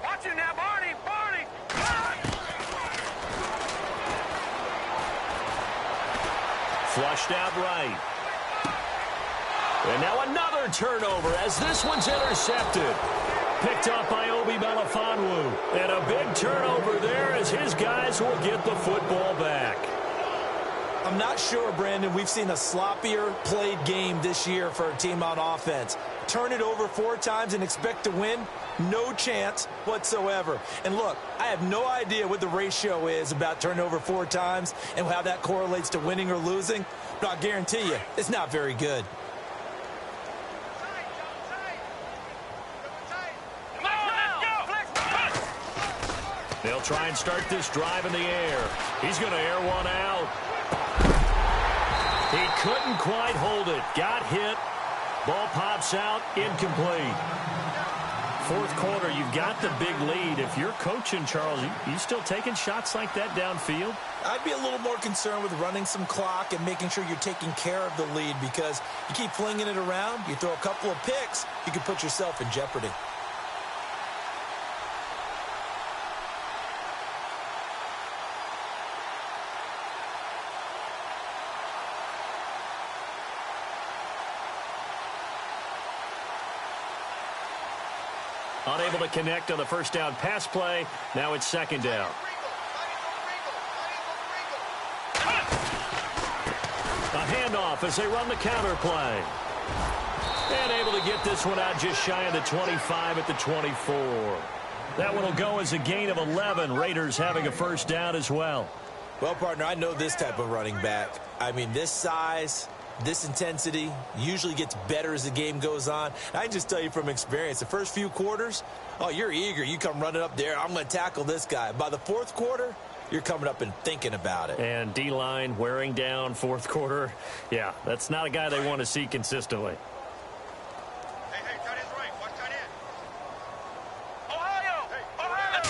Watch it now, Barney. Barney. Flushed out right. And now another turnover as this one's intercepted. Picked up by Obi Melifonwu. And a big turnover there as his guys will get the football back. I'm not sure, Brandon, we've seen a sloppier played game this year for a team on offense. Turn it over 4 times and expect to win? No chance whatsoever. And look, I have no idea what the ratio is about turning over 4 times and how that correlates to winning or losing, but I'll guarantee you, it's not very good. They'll try and start this drive in the air. He's going to air one out. He couldn't quite hold it. Got hit. Ball pops out. Incomplete. Fourth quarter, you've got the big lead. If you're coaching, Charles, you still taking shots like that downfield? I'd be a little more concerned with running some clock and making sure you're taking care of the lead, because you keep flinging it around, you throw a couple of picks, you can put yourself in jeopardy. Unable to connect on the first down pass play. Now it's second down. A handoff as they run the counter play. And able to get this one out just shy of the 25 at the 24. That one will go as a gain of 11. Raiders having a first down as well. Well, partner, I know this type of running back. I mean, this size, this intensity usually gets better as the game goes on. I can just tell you from experience, the first few quarters, oh, you're eager. You come running up there, I'm going to tackle this guy. By the fourth quarter, you're coming up and thinking about it. And D-line wearing down fourth quarter. Yeah, that's not a guy they want to see consistently. Hey, tight end's right. Watch tight end. Ohio! Ohio!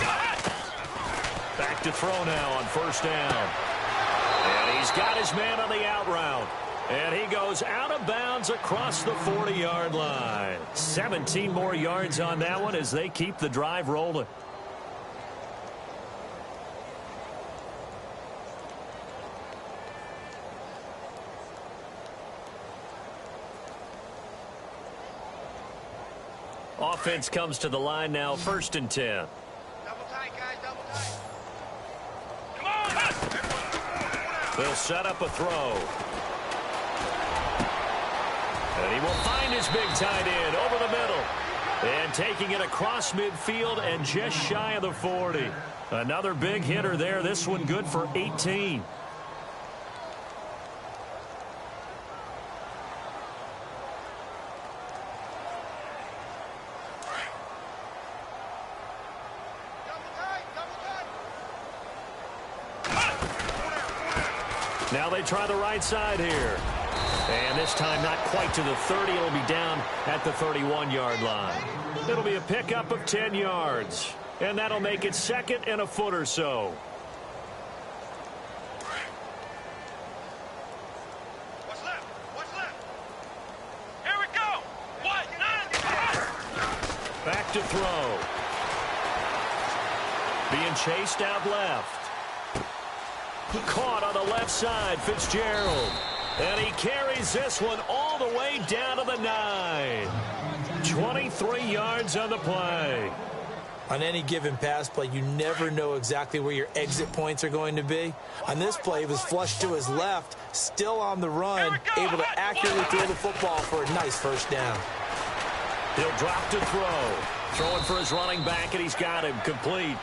Back to throw now on first down. And he's got his man on the out route. And he goes out of bounds across the 40-yard line. 17 more yards on that one as they keep the drive rolling. Offense comes to the line now, 1st and 10. Double tight, guys, double tight. Come on! They'll set up a throw. And he will find his big tight end over the middle. And taking it across midfield and just shy of the 40. Another big hitter there. This one good for 18. Now they try the right side here. And this time not quite to the 30. It'll be down at the 31-yard line. It'll be a pickup of 10 yards. And that'll make it 2nd and a foot or so. What's left? What's left? Here we go! What? Back to throw. Being chased out left. Caught on the left side, Fitzgerald. And he carries this one all the way down to the 9. 23 yards on the play. On any given pass play, you never know exactly where your exit points are going to be. On this play, he was flushed to his left, still on the run, able to accurately throw the football for a nice first down. He'll drop to throw. Throwing for his running back, and he's got him complete.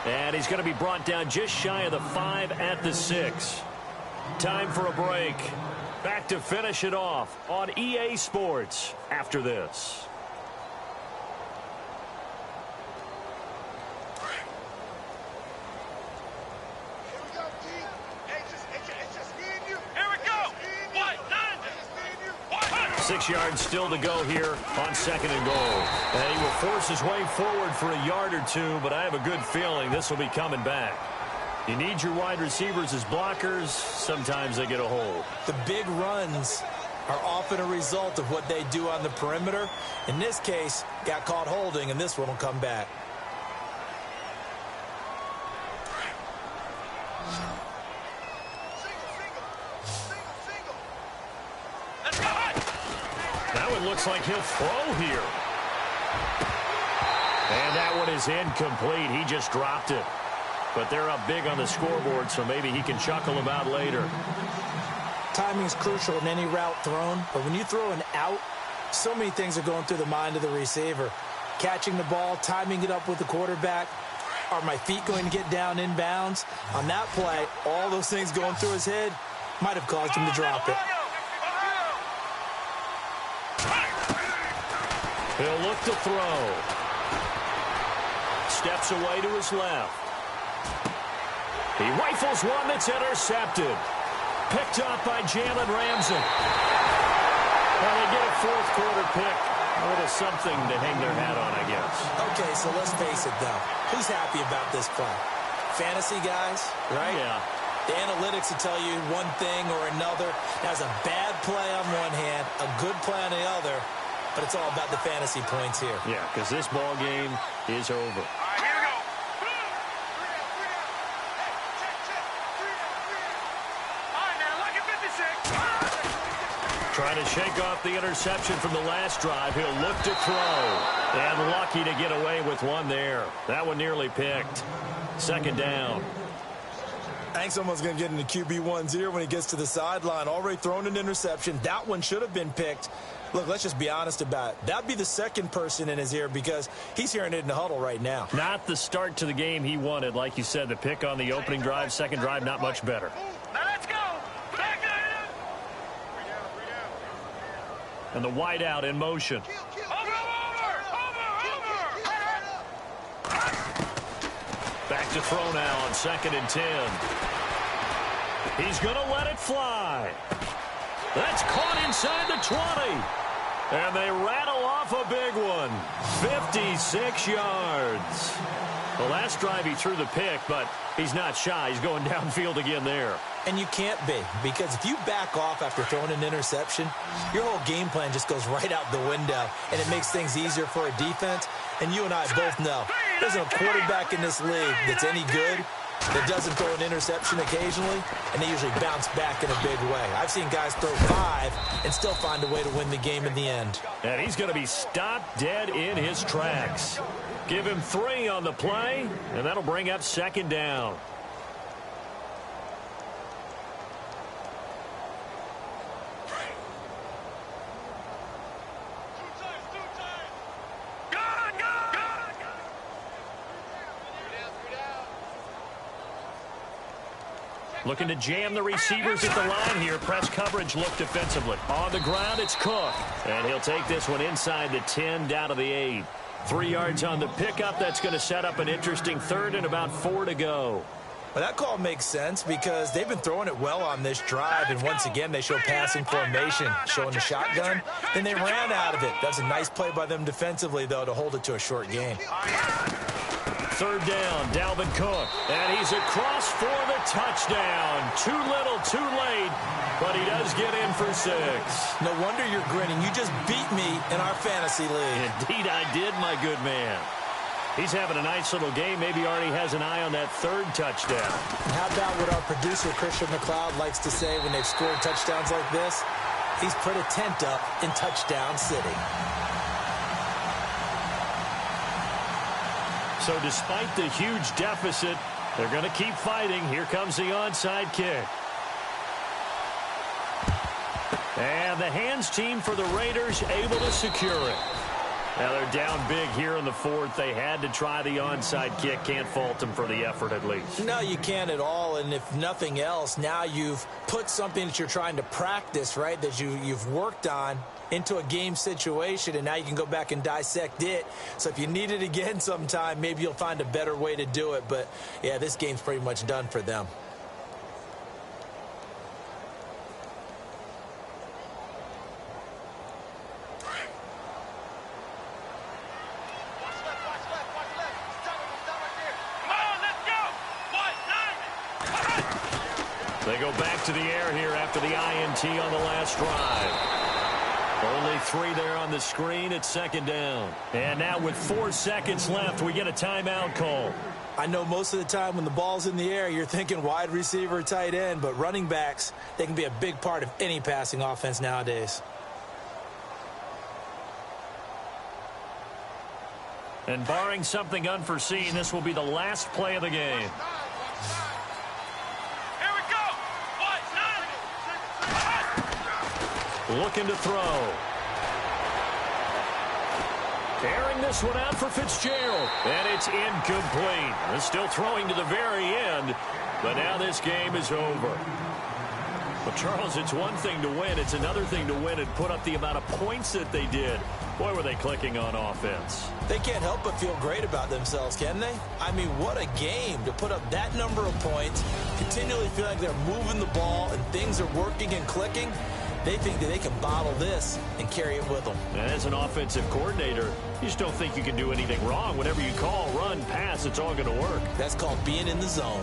And he's going to be brought down just shy of the 5 at the 6. Time for a break. Back to finish it off on EA Sports after this. Here we go. 6 yards still to go here on 2nd and goal. And he will force his way forward for a yard or two, but I have a good feeling this will be coming back. You need your wide receivers as blockers. Sometimes they get a hold. The big runs are often a result of what they do on the perimeter. In this case, got caught holding, and this one will come back. Now it looks like he'll throw here. And that one is incomplete. He just dropped it. But they're up big on the scoreboard, so maybe he can chuckle about later. Timing is crucial in any route thrown, but when you throw an out, so many things are going through the mind of the receiver. Catching the ball, timing it up with the quarterback. Are my feet going to get down inbounds? On that play, all those things going through his head might have caused him to drop it. He'll look to throw. Steps away to his left. He rifles one that's intercepted. Picked up by Jalen Ramsey. Well, they get a fourth quarter pick. A little something to hang their hat on, I guess. Okay, so let's face it, though. Who's happy about this play? Fantasy guys, right? Yeah. The analytics will tell you one thing or another. That's a bad play on one hand, a good play on the other, but it's all about the fantasy points here. Yeah, because this ball game is over. Trying to shake off the interception from the last drive. He'll look to throw. And lucky to get away with one there. That one nearly picked. 2nd down. I think someone's going to get into QB1's here when he gets to the sideline. Already thrown an interception. That one should have been picked. Look, let's just be honest about it. That'd be the second person in his ear because he's hearing it in the huddle right now. Not the start to the game he wanted. Like you said, the pick on the opening drive, second drive, not much better. Now let's go. And the wideout in motion. Back to throw now on 2nd and 10. He's going to let it fly. That's caught inside the 20. And they rattle off a big one. 56 yards. The last drive he threw the pick, but he's not shy. He's going downfield again there. And you can't be, because if you back off after throwing an interception, your whole game plan just goes right out the window, and it makes things easier for a defense. And you and I both know there's no quarterback in this league that's any good that doesn't throw an interception occasionally, and they usually bounce back in a big way. I've seen guys throw 5 and still find a way to win the game in the end. And he's going to be stopped dead in his tracks. Give him 3 on the play, and that'll bring up 2nd down. Looking to jam the receivers at the line here. Press coverage look defensively. On the ground, it's Cook. And he'll take this one inside the 10, down to the 8. 3 yards on the pickup. That's going to set up an interesting 3rd and about 4 to go. Well, that call makes sense because they've been throwing it well on this drive, and once again they show passing formation, showing the shotgun. Then they ran out of it. That's a nice play by them defensively, though, to hold it to a short game. 3rd down, Dalvin Cook. And he's across for the touchdown. Too little, too late, but he does get in for 6. No wonder you're grinning. You just beat me in our fantasy league. Indeed I did, my good man. He's having a nice little game. Maybe already has an eye on that 3rd touchdown. And how about what our producer, Christian McLeod, likes to say when they've scored touchdowns like this? He's put a tent up in Touchdown City. So despite the huge deficit, they're going to keep fighting. Here comes the onside kick. And the hands team for the Raiders able to secure it. Now they're down big here in the fourth. They had to try the onside kick. Can't fault them for the effort at least. No, you can't at all. And if nothing else, now you've put something that you're trying to practice, right, that you've worked on into a game situation, and now you can go back and dissect it. So if you need it again sometime, maybe you'll find a better way to do it. But, yeah, this game's pretty much done for them. They go back to the air here after the INT on the last drive. Only 3 there on the screen at second down. And now with 4 seconds left, we get a timeout call. I know most of the time when the ball's in the air, you're thinking wide receiver, tight end, but running backs, they can be a big part of any passing offense nowadays. And barring something unforeseen, this will be the last play of the game. Looking to throw. Airing this one out for Fitzgerald. And it's incomplete. They're still throwing to the very end. But now this game is over. But, Charles, it's one thing to win. It's another thing to win and put up the amount of points that they did. Boy, were they clicking on offense. They can't help but feel great about themselves, can they? I mean, what a game to put up that number of points, continually feel like they're moving the ball and things are working and clicking. They think that they can bottle this and carry it with them. And as an offensive coordinator, you just don't think you can do anything wrong. Whatever you call, run, pass, it's all going to work. That's called being in the zone.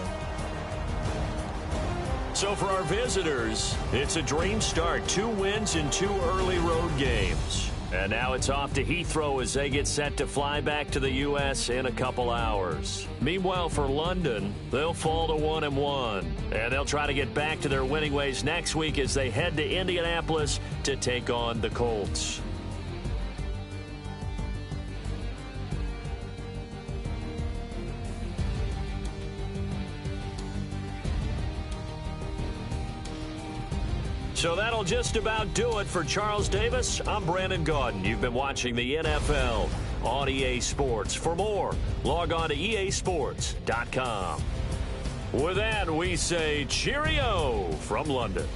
So for our visitors, it's a dream start. 2 wins in 2 early road games. And now it's off to Heathrow as they get set to fly back to the U.S. in a couple hours. Meanwhile, for London, they'll fall to 1-1. And they'll try to get back to their winning ways next week as they head to Indianapolis to take on the Colts. So that'll just about do it for Charles Davis. I'm Brandon Gaudin. You've been watching the NFL on EA Sports. For more, log on to easports.com. With that, we say cheerio from London.